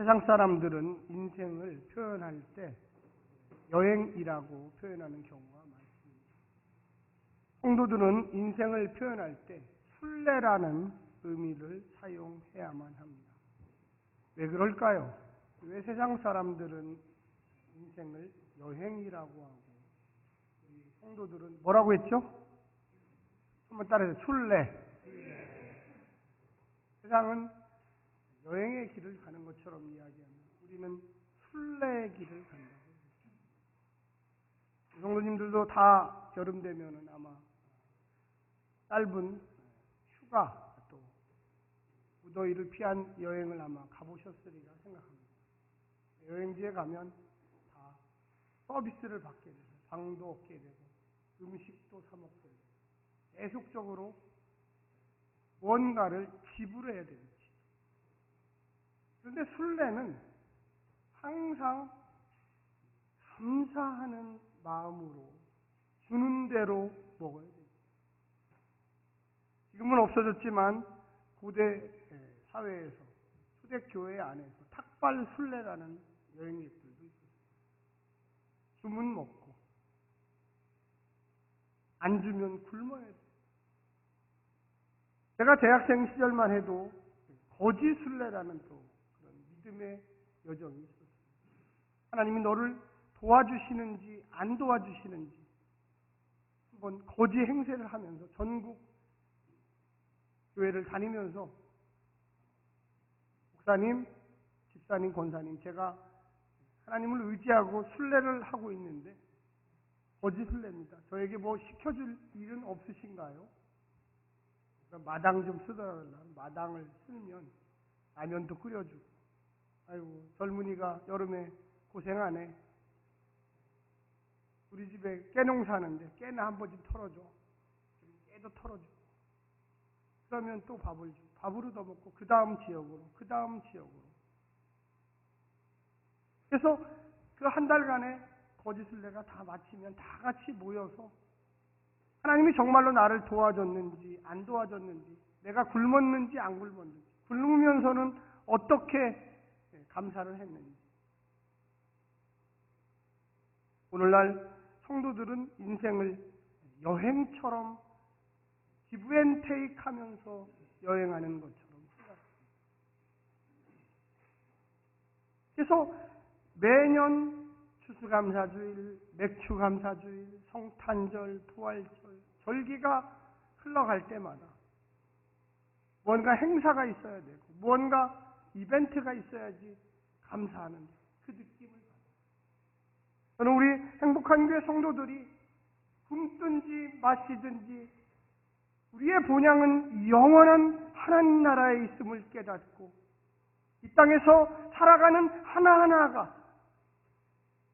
세상 사람들은 인생을 표현할 때 여행이라고 표현하는 경우가 많습니다. 성도들은 인생을 표현할 때 순례라는 의미를 사용해야만 합니다. 왜 그럴까요? 왜 세상 사람들은 인생을 여행이라고 하고 우리 성도들은 뭐라고 했죠? 한번 따라해서 순례. 세상은 여행의 길을 가는 것처럼 이야기하면 우리는 순례의 길을 간다고 했습니다. 성도님들도 다 여름 되면은 아마 짧은 휴가 또 무더위를 피한 여행을 아마 가보셨으리라 생각합니다. 여행지에 가면 다 서비스를 받게 되고 방도 얻게 되고 음식도 사 먹게 되고 계속적으로 무언가를 지불해야 되죠. 그런데 순례는 항상 감사하는 마음으로 주는 대로 먹어야 돼요. 지금은 없어졌지만 고대 사회에서 초대교회 안에서 탁발 순례라는 여행객들도 있었어요. 주면 먹고 안 주면 굶어야 돼요. 제가 대학생 시절만 해도 거지 순례라는 또 그런 믿음의 여정이 있었어요. 하나님이 너를 도와주시는지 안 도와주시는지 한번 거지 행세를 하면서 전국 교회를 다니면서 목사님, 집사님, 권사님 제가 하나님을 의지하고 순례를 하고 있는데 거지 순례입니다. 저에게 뭐 시켜줄 일은 없으신가요? 마당 좀 쓰달라. 마당을 쓸면 라면도 끓여주고 아이고 젊은이가 여름에 고생하네. 우리 집에 깨농사 하는데 깨나 한 번 좀 털어줘. 깨도 털어주고 그러면 또 밥을 주고 밥으로 더 먹고 그 다음 지역으로 그 다음 지역으로 그래서 그 한 달간의 거짓순례가 다 마치면 다 같이 모여서 하나님이 정말로 나를 도와줬는지 안 도와줬는지 내가 굶었는지 안 굶었는지 굶으면서는 어떻게 감사를 했는지 오늘날 성도들은 인생을 여행처럼 기브앤테이크 하면서 여행하는 것처럼 생각합니다. 그래서 매년 추수감사주일, 맥추감사주일, 성탄절, 부활절, 절기가 흘러갈 때마다 무언가 행사가 있어야 되고 무언가 이벤트가 있어야지 감사하는 그 느낌을 받아요. 저는 우리 행복한 교회 성도들이 굶든지 마시든지 우리의 본향은 영원한 하나님 나라에 있음을 깨닫고 이 땅에서 살아가는 하나하나가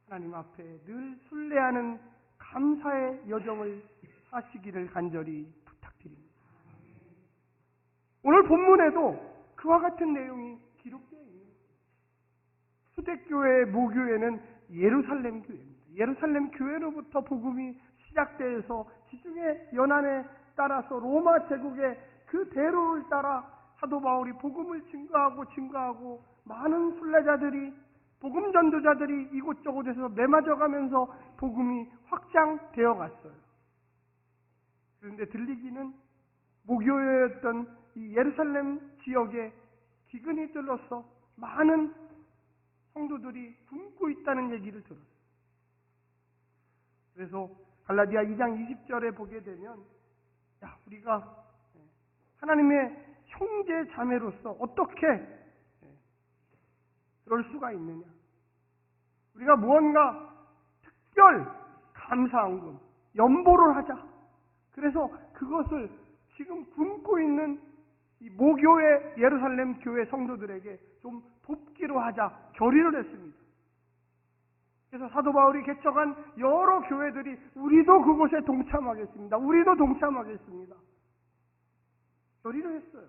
하나님 앞에 늘 순례하는 감사의 여정을 하시기를 간절히 부탁드립니다. 오늘 본문에도 그와 같은 내용이 기록되어 있는 초대교회의 모교회는 예루살렘 교회입니다. 예루살렘 교회로부터 복음이 시작되어서 지중해 연안에 따라서 로마 제국의 그 대로를 따라 사도 바울이 복음을 증거하고 많은 순례자들이 복음 전도자들이 이곳저곳에서 매맞아가면서 복음이 확장되어 갔어요. 그런데 들리기는 모교회였던 이 예루살렘 지역에 기근이 들러서 많은 성도들이 굶고 있다는 얘기를 들었어요. 그래서 갈라디아 2장 20절에 보게 되면 우리가 하나님의 형제 자매로서 어떻게 그럴 수가 있느냐. 우리가 무언가 특별 감사헌금, 연보를 하자. 그래서 그것을 지금 굶고 있는 이 모교회 예루살렘 교회 성도들에게 좀 돕기로 하자 결의를 했습니다. 그래서 사도 바울이 개척한 여러 교회들이 우리도 그곳에 동참하겠습니다. 우리도 동참하겠습니다. 결의를 했어요.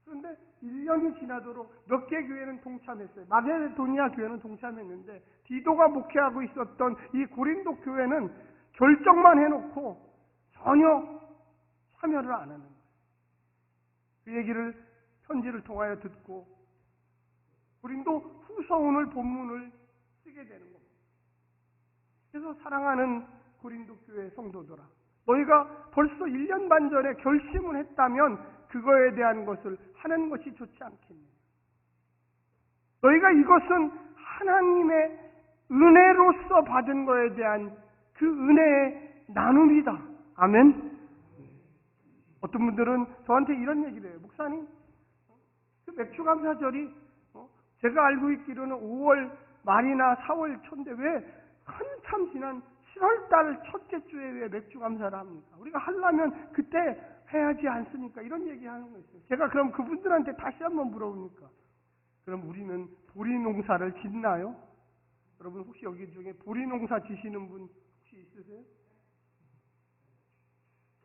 그런데 1년이 지나도록 몇 개 교회는 동참했어요. 마게도니아 교회는 동참했는데 디도가 목회하고 있었던 이 고린도 교회는 결정만 해놓고 전혀 참여를 안 하는 거예요. 그 얘기를 편지를 통하여 듣고 고린도 후서 오늘 본문을 쓰게 되는 겁니다. 그래서 사랑하는 고린도 교회 성도들아, 너희가 벌써 1년 반 전에 결심을 했다면 그거에 대한 것을 하는 것이 좋지 않겠느냐. 너희가 이것은 하나님의 은혜로서 받은 것에 대한 그 은혜의 나눔이다. 아멘. 어떤 분들은 저한테 이런 얘기를 해요. 목사님, 그 맥주감사절이 제가 알고 있기로는 5월 말이나 4월 초인데 왜 한참 지난 7월달 첫째 주에 왜 맥주감사를 합니까? 우리가 하려면 그때 해야지 않습니까? 이런 얘기하는 거 있어요. 제가 그럼 그분들한테 다시 한번 물어보니까, 그럼 우리는 보리 농사를 짓나요? 여러분 혹시 여기 중에 보리 농사 지시는 분 혹시 있으세요?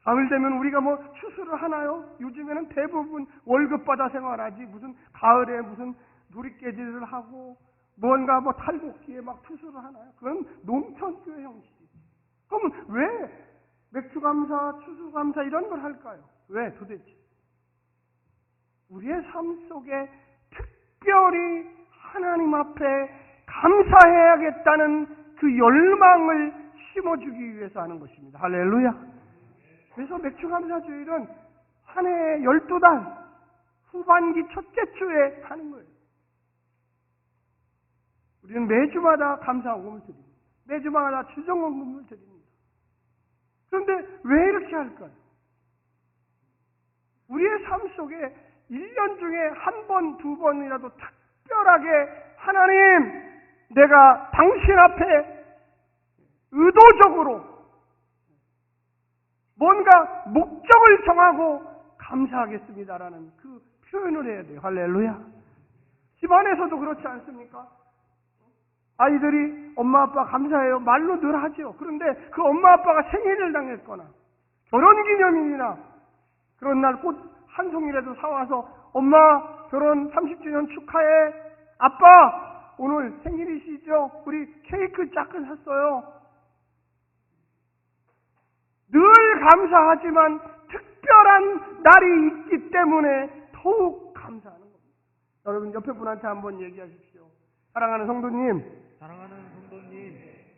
가을 되면 우리가 뭐 추수를 하나요? 요즘에는 대부분 월급 받아 생활하지 무슨 가을에 무슨 누리깨질을 하고 뭔가 뭐 탈곡기에 막 투수를 하나요? 그건 농촌교회 형식이에요. 그럼 왜 맥주감사, 추수감사 이런 걸 할까요? 왜 도대체? 우리의 삶 속에 특별히 하나님 앞에 감사해야겠다는 그 열망을 심어주기 위해서 하는 것입니다. 할렐루야. 그래서 맥주감사주일은 한 해에 12달 후반기 첫째 주에 하는 거예요. 우리는 매주마다 감사원금을 드립니다. 매주마다 추정원금을 드립니다. 그런데 왜 이렇게 할까요? 우리의 삶 속에 1년 중에 한 번, 두 번이라도 특별하게 하나님, 내가 당신 앞에 의도적으로 뭔가 목적을 정하고 감사하겠습니다라는 그 표현을 해야 돼요. 할렐루야. 집안에서도 그렇지 않습니까? 아이들이 엄마 아빠 감사해요 말로 늘 하죠. 그런데 그 엄마 아빠가 생일을 당했거나 결혼기념일이나 그런 날 꽃 한 송이라도 사와서 엄마 결혼 30주년 축하해, 아빠 오늘 생일이시죠? 우리 케이크 작은 샀어요. 늘 감사하지만 특별한 날이 있기 때문에 더욱 감사하는 겁니다. 여러분 옆에 분한테 한번 얘기하십시오. 사랑하는 성도님,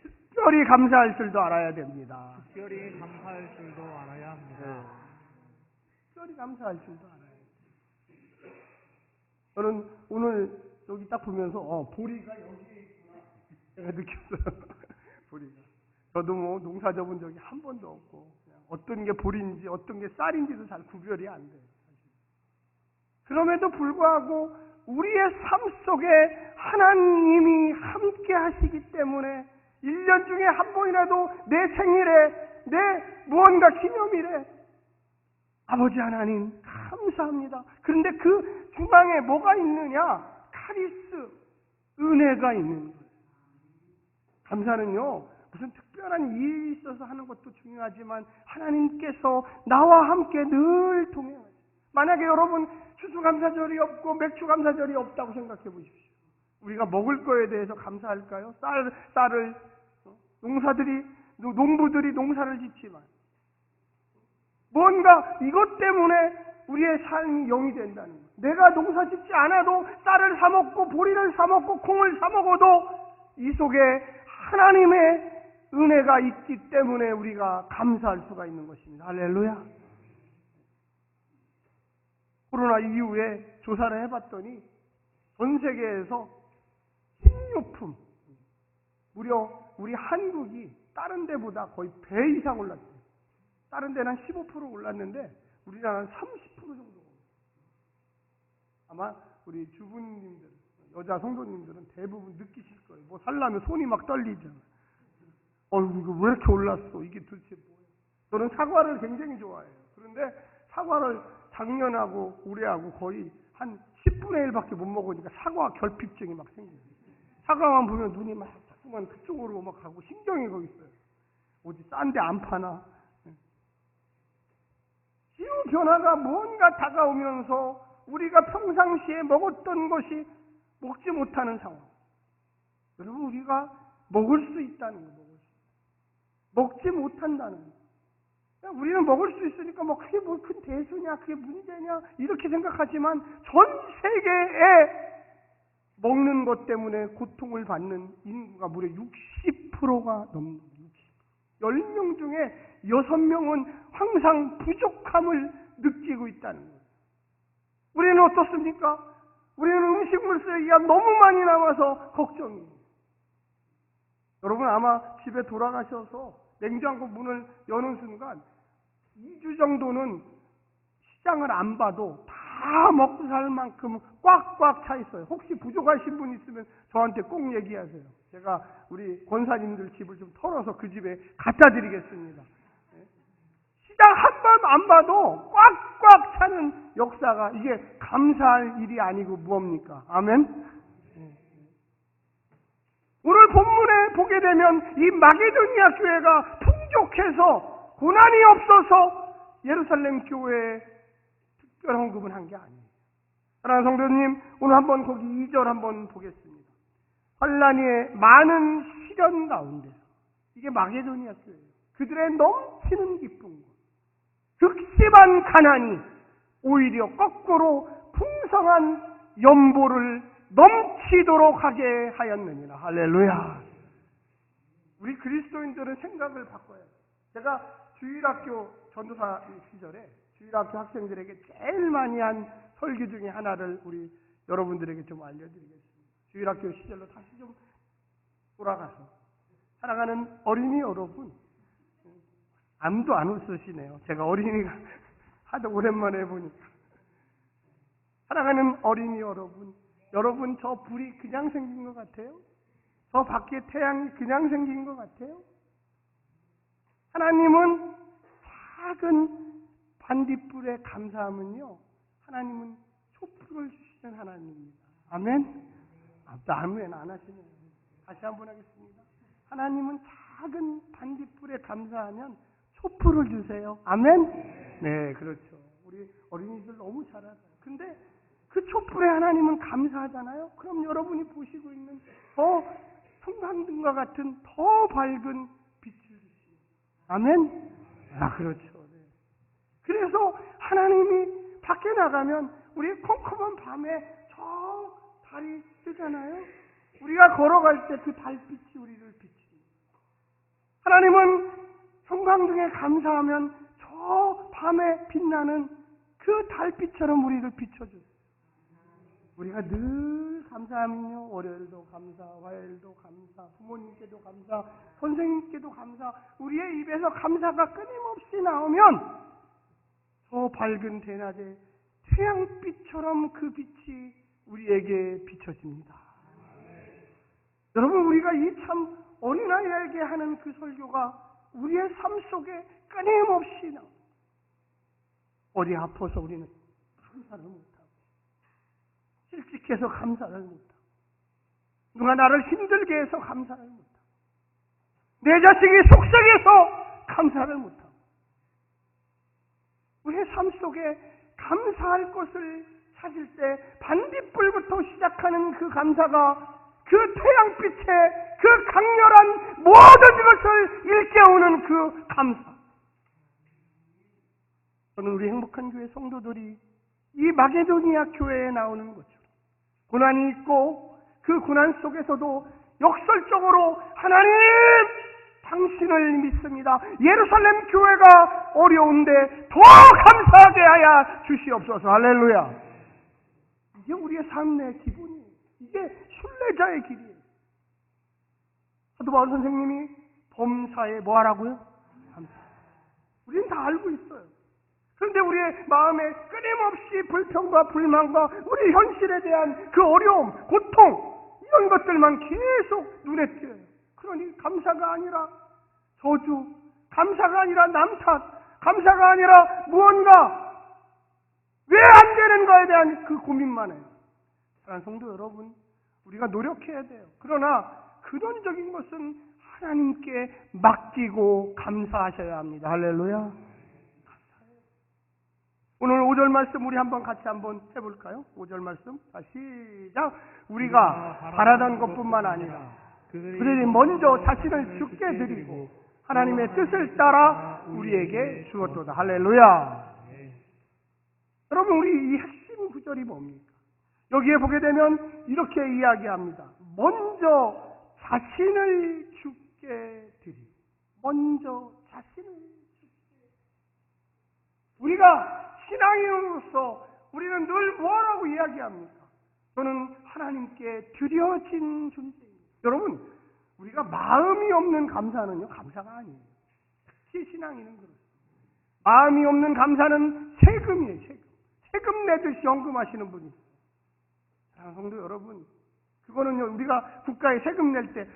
특별히 감사할 줄도 알아야 됩니다. 특별히 감사할 줄도 알아야 합니다. 특별히 감사할 줄도 알아야 됩니다. 저는 오늘 여기 딱 보면서 보리가 여기에 있구나 제가 느꼈어요. 보리가. 저도 뭐 농사 접은 적이 한 번도 없고 그냥 어떤 게 보리인지 어떤 게 쌀인지도 잘 구별이 안 돼요. 그럼에도 불구하고 우리의 삶 속에 하나님이 함께 하시기 때문에 1년 중에 한 번이라도 내 생일에, 내 무언가 기념일에 아버지 하나님 감사합니다. 그런데 그 중앙에 뭐가 있느냐? 카리스, 은혜가 있는 거예요. 감사는요, 무슨 특별한 일이 있어서 하는 것도 중요하지만 하나님께서 나와 함께 늘 동행하세요. 만약에 여러분 추수감사절이 없고 맥주감사절이 없다고 생각해 보십시오. 우리가 먹을 거에 대해서 감사할까요? 쌀을 농부들이 농사를 짓지만 뭔가 이것 때문에 우리의 삶이 영이 된다는 거예요. 내가 농사 짓지 않아도 쌀을 사 먹고 보리를 사 먹고 콩을 사 먹어도 이 속에 하나님의 은혜가 있기 때문에 우리가 감사할 수가 있는 것입니다. 할렐루야. 코로나 이후에 조사를 해봤더니 전 세계에서 식료품, 무려 우리 한국이 다른 데보다 거의 배 이상 올랐어요. 다른 데는 한 15% 올랐는데 우리나라는 30% 정도 올랐어요. 아마 우리 주부님들, 여자 성도님들은 대부분 느끼실 거예요. 뭐 살려면 손이 막 떨리잖아요. 이거 왜 이렇게 올랐어? 이게 도대체 뭐예요? 저는 사과를 굉장히 좋아해요. 그런데 사과를 작년하고 올해하고 거의 한 10분의 1밖에 못 먹으니까 사과 결핍증이 막 생겨요. 사과만 보면 눈이 막 자꾸만 그쪽으로 막 가고 신경이 거기 있어요. 어디 싼데 안 파나? 기후 변화가 뭔가 다가오면서 우리가 평상시에 먹었던 것이 먹지 못하는 상황. 여러분, 우리가 먹을 수 있다는 거, 먹지 못한다는 거. 우리는 먹을 수 있으니까 뭐 그게 뭐 큰 대수냐, 그게 문제냐 이렇게 생각하지만 전 세계에 먹는 것 때문에 고통을 받는 인구가 무려 60%가 넘는 10명 중에 6명은 항상 부족함을 느끼고 있다는 거예요. 우리는 어떻습니까? 우리는 음식물 쓰레기가 너무 많이 남아서 걱정이에요. 여러분 아마 집에 돌아가셔서 냉장고 문을 여는 순간 2주 정도는 시장을 안 봐도 다 먹고 살 만큼 꽉꽉 차 있어요. 혹시 부족하신 분 있으면 저한테 꼭 얘기하세요. 제가 우리 권사님들 집을 좀 털어서 그 집에 갖다 드리겠습니다. 시장 한 번 안 봐도 꽉꽉 차는 역사가, 이게 감사할 일이 아니고 무엇입니까? 아멘? 오늘 본문에 보게 되면 이 마게도니아 교회가 풍족해서 고난이 없어서 예루살렘 교회에 특별 헌금을 한 게 아니에요. 사랑하는 성도님, 오늘 한번 거기 2절 한번 보겠습니다. 환난의 많은 시련 가운데서, 이게 마게도니아 교회예요. 그들의 넘치는 기쁨과 극심한 가난이 오히려 거꾸로 풍성한 연보를 넘치도록 하게 하였느니라. 할렐루야. 우리 그리스도인들은 생각을 바꿔야 돼요. 제가 주일학교 전도사 시절에 주일학교 학생들에게 제일 많이 한 설교 중에 하나를 우리 여러분들에게 좀 알려드리겠습니다. 주일학교 시절로 다시 좀 돌아가서, 사랑하는 어린이 여러분, 아무도 안 웃으시네요. 제가 어린이가 하도 오랜만에 보니까. 사랑하는 어린이 여러분, 여러분 저 불이 그냥 생긴 것 같아요? 저 밖에 태양이 그냥 생긴 것 같아요? 하나님은 작은 반딧불에 감사하면요, 하나님은 촛불을 주시는 하나님입니다. 아멘? 아멘 안 하시네요. 다시 한번 하겠습니다. 하나님은 작은 반딧불에 감사하면 촛불을 주세요. 아멘? 네, 그렇죠. 우리 어린이들 너무 잘 알아요. 근데 그 촛불에 하나님은 감사하잖아요. 그럼 여러분이 보시고 있는 성당등과 같은 더 밝은 빛을 주시고. 아멘? 아, 그렇죠. 네. 그래서 하나님이 밖에 나가면 우리 컴컴한 밤에 저 달이 뜨잖아요. 우리가 걸어갈 때 그 달빛이 우리를 비춥니다. 하나님은 성광등에 감사하면 저 밤에 빛나는 그 달빛처럼 우리를 비춰주세요. 우리가 늘 감사하면요, 월요일도 감사, 화요일도 감사, 부모님께도 감사, 선생님께도 감사, 우리의 입에서 감사가 끊임없이 나오면 저 밝은 대낮에 태양빛처럼 그 빛이 우리에게 비춰집니다. 여러분, 우리가 이 참 어린아이에게 하는 그 설교가 우리의 삶 속에 끊임없이 나옵니다. 어디 아파서 우리는 감사를 못하고, 실직해서 감사를 못하고, 누가 나를 힘들게 해서 감사를 못하고, 내 자식이 속썩여서 감사를 못하고, 우리의 삶 속에 감사할 것을 찾을 때 반딧불부터 시작하는 그 감사가 그 태양빛에 그 강렬한 모든 것을 일깨우는 그 감사. 저는 우리 행복한 교회 성도들이 이 마게도니아 교회에 나오는 것처럼 고난이 있고 그 고난 속에서도 역설적으로 하나님 당신을 믿습니다. 예루살렘 교회가 어려운데 더 감사하게 하여 주시옵소서. 할렐루야. 이게 우리의 삶의 기본이에요. 이게 순례자의 길이에요. 사도 바울 선생님이 범사에 뭐 하라고요? 감사. 우리는 다 알고 있어요. 그런데 우리의 마음에 끊임없이 불평과 불만과 우리 현실에 대한 그 어려움, 고통, 이런 것들만 계속 눈에 띄어요. 그러니 감사가 아니라 저주, 감사가 아니라 남탓, 감사가 아니라 무언가 왜 안 되는 거에 대한 그 고민만 해요. 사랑하는 성도 여러분, 우리가 노력해야 돼요. 그러나 근원적인 것은 하나님께 맡기고 감사하셔야 합니다. 할렐루야. 감사해요. 오늘 5절 말씀 우리 같이 한번 해볼까요? 5절 말씀. 자, 시작. 우리가 바라던 것뿐만 아니라 그들이 먼저 자신을 죽게 드리고 하나님의 뜻을 따라 우리에게 주었도다. 할렐루야. 여러분, 우리 이 핵심 구절이 뭡니까? 여기에 보게 되면 이렇게 이야기합니다. 먼저 자신을 죽게 드리고, 먼저 자신을 죽게. 우리가 신앙인으로서 우리는 늘 뭐라고 이야기합니까? 저는 하나님께 드려진 존재입니다. 여러분, 우리가 마음이 없는 감사는요, 감사가 아니에요. 특히 신앙인은 그렇습니다. 마음이 없는 감사는 세금이에요, 세금. 세금 내듯이 연금하시는 분이 있어요. 사랑하는 성도 여러분, 그거는요, 우리가 국가에 세금 낼 때,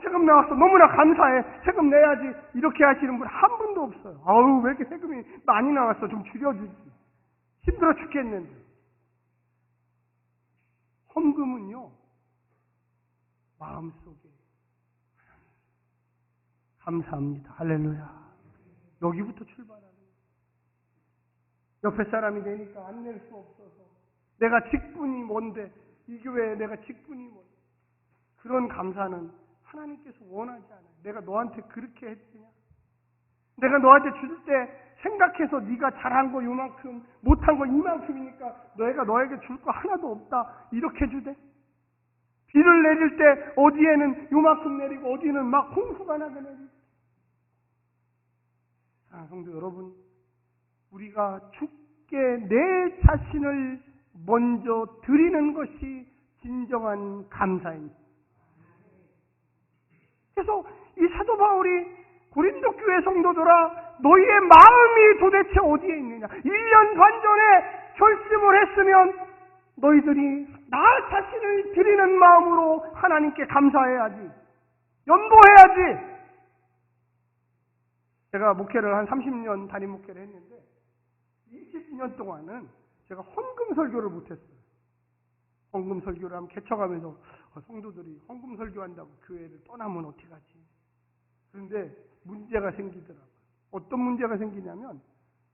세금 나왔어. 너무나 감사해. 세금 내야지. 이렇게 하시는 분 한 분도 없어요. 왜 이렇게 세금이 많이 나왔어. 좀 줄여주지. 힘들어 죽겠는데. 헌금은요, 마음속에 감사합니다. 할렐루야. 여기부터 출발하는 거예요. 옆에 사람이 되니까 안 낼 수 없어서 내가 직분이 뭔데, 이 교회에 내가 직분이 뭔데, 그런 감사는 하나님께서 원하지 않아요. 내가 너한테 그렇게 했으냐? 내가 너한테 줄 때 생각해서 네가 잘한 거 요만큼, 못한 거 이만큼이니까 내가 너에게 줄 거 하나도 없다, 이렇게 주대? 비를 내릴 때 어디에는 요만큼 내리고 어디는 막 홍수가 나게 내리고. 성도 여러분, 우리가 주께 내 자신을 먼저 드리는 것이 진정한 감사입니다. 그래서 이 사도 바울이 고린도 교회 성도들아, 너희의 마음이 도대체 어디에 있느냐? 1년 반 전에 결심을 했으면 너희들이 나 자신을 드리는 마음으로 하나님께 감사해야지, 연보해야지. 제가 목회를 한 30년 담임 목회를 했는데 20년 동안은 제가 헌금 설교를 못했어요. 헌금 설교를 하면 개척하면서 성도들이 헌금 설교한다고 교회를 떠나면 어떻게 하지? 그런데 문제가 생기더라고요. 어떤 문제가 생기냐면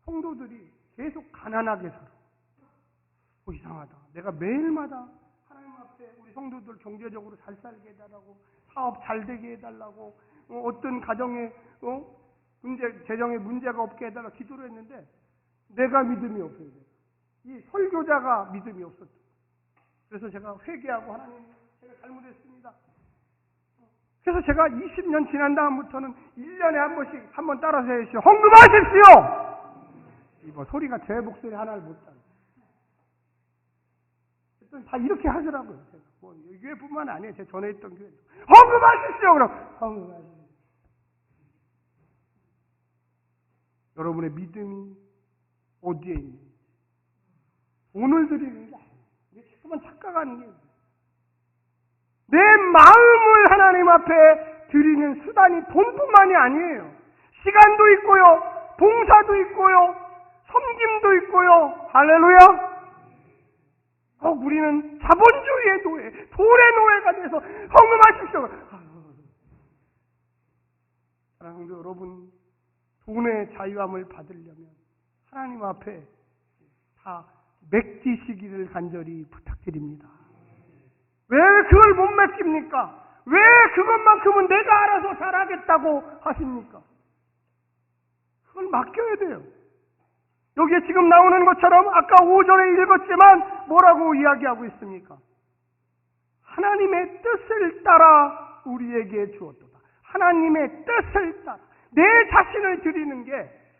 성도들이 계속 가난하게 살아. 이상하다. 내가 매일마다 하나님 앞에 우리 성도들 경제적으로 잘 살게 해달라고, 사업 잘 되게 해달라고, 어떤 가정에 재정에 문제가 없게 해달라고 기도를 했는데 내가 믿음이 없어요. 이 설교자가 믿음이 없었죠. 그래서 제가 회개하고, 하나님, 제가 잘못했습니다. 그래서 제가 20년 지난 다음부터는 1년에 한 번씩 한번 따라서 해주시오. 헌금하십시오! 뭐 소리가 제 목소리 하나를 못 따라. 다 이렇게 하더라고요. 제가. 뭐 교회뿐만 아니에요. 제 전에 있던 교회. 헌금하십시오! 그럼 헌금하십시오. 여러분의 믿음이 어디에 있는지. 돈을 드리는 게 아니에요. 이게 자꾸만 착각하는 게 내 마음을 하나님 앞에 드리는 수단이 돈뿐만이 아니에요. 시간도 있고요, 봉사도 있고요, 섬김도 있고요. 할렐루야. 우리는 자본주의의 노예, 돈의 노예가 돼서 헌금하십시오. 사랑하는 여러분, 돈의 자유함을 받으려면 하나님 앞에 다 맡기시기를 간절히 부탁드립니다. 왜 그걸 못 맡깁니까? 왜 그것만큼은 내가 알아서 잘하겠다고 하십니까? 그걸 맡겨야 돼요. 여기에 지금 나오는 것처럼 아까 5절에 읽었지만 뭐라고 이야기하고 있습니까? 하나님의 뜻을 따라 우리에게 주었도다. 하나님의 뜻을 따라 내 자신을 드리는 게,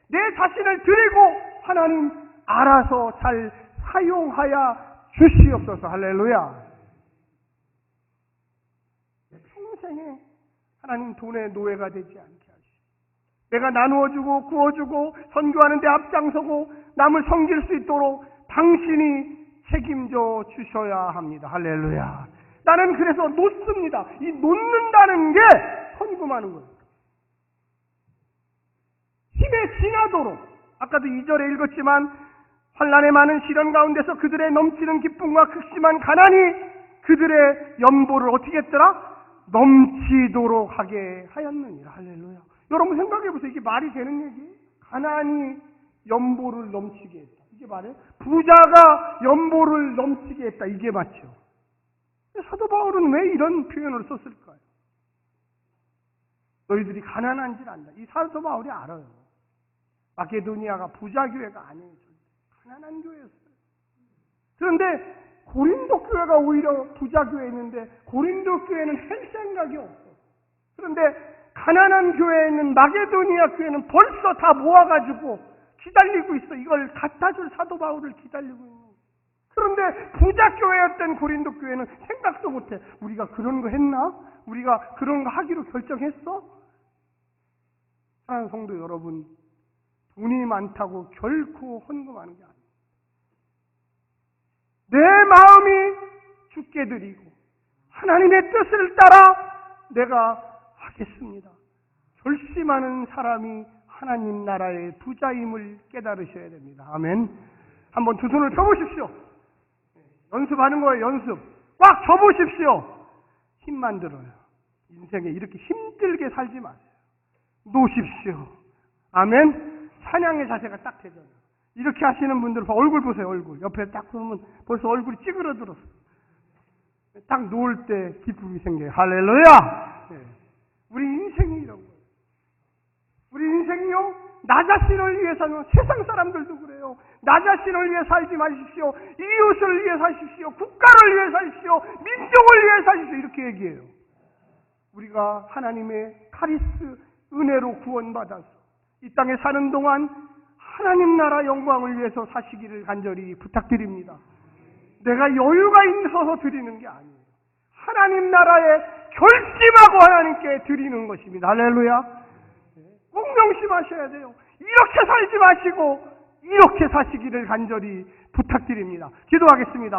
내 자신을 드리고 하나님 알아서 잘 사용하여 주시옵소서. 할렐루야. 평생에 하나님 돈의 노예가 되지 않게 하시고, 내가 나누어주고 구워주고 선교하는 데 앞장서고 남을 섬길 수 있도록 당신이 책임져 주셔야 합니다. 할렐루야. 나는 그래서 놓습니다. 이 놓는다는 게 헌금하는 거예요. 힘에 지나도록, 아까도 2절에 읽었지만 환난의 많은 시련 가운데서 그들의 넘치는 기쁨과 극심한 가난이 그들의 연보를 어떻게 했더라? 넘치도록 하게 하였느니라. 할렐루야. 여러분 생각해 보세요. 이게 말이 되는 얘기? 가난이 연보를 넘치게 했다. 이게 말이에요? 부자가 연보를 넘치게 했다. 이게 맞죠? 사도 바울은 왜 이런 표현을 썼을까요? 너희들이 가난한 줄 안다. 이 사도 바울이 알아요. 마게도니아가 부자 교회가 아니에요. 가난한 교회였어요. 그런데 고린도 교회가 오히려 부자 교회였는데 고린도 교회는 할 생각이 없어. 그런데 가난한 교회에 있는 마게도니아 교회는 벌써 다 모아가지고 기다리고 있어. 이걸 갖다 줄 사도 바울을 기다리고 있는 거야. 그런데 부자 교회였던 고린도 교회는 생각도 못해. 우리가 그런 거 했나? 우리가 그런 거 하기로 결정했어? 사랑하는 성도 여러분, 돈이 많다고 결코 헌금하는 게 아니에요. 내 마음이 주께 드리고 하나님의 뜻을 따라 내가 하겠습니다. 결심하는 사람이 하나님 나라의 부자임을 깨달으셔야 됩니다. 아멘. 한번 두 손을 펴보십시오. 연습하는 거예요. 연습. 꽉 펴보십시오. 힘만 들어요. 인생에 이렇게 힘들게 살지 마세요. 놓으십시오. 아멘. 찬양의 자세가 딱 되잖아요. 이렇게 하시는 분들 얼굴 보세요. 얼굴. 옆에 딱 보면 벌써 얼굴이 찌그러들었어. 딱 놓을 때 기쁨이 생겨요. 할렐루야. 네. 우리 인생이 이런 거예요. 우리 인생이요, 나 자신을 위해서는 세상 사람들도 그래요. 나 자신을 위해 살지 마십시오. 이웃을 위해 사십시오. 국가를 위해 사십시오. 민족을 위해 사십시오. 이렇게 얘기해요. 우리가 하나님의 카리스 은혜로 구원받아서 이 땅에 사는 동안 하나님 나라 영광을 위해서 사시기를 간절히 부탁드립니다. 내가 여유가 있어서 드리는 게 아니에요. 하나님 나라에 결심하고 하나님께 드리는 것입니다. 할렐루야. 꼭 명심하셔야 돼요. 이렇게 살지 마시고 이렇게 사시기를 간절히 부탁드립니다. 기도하겠습니다.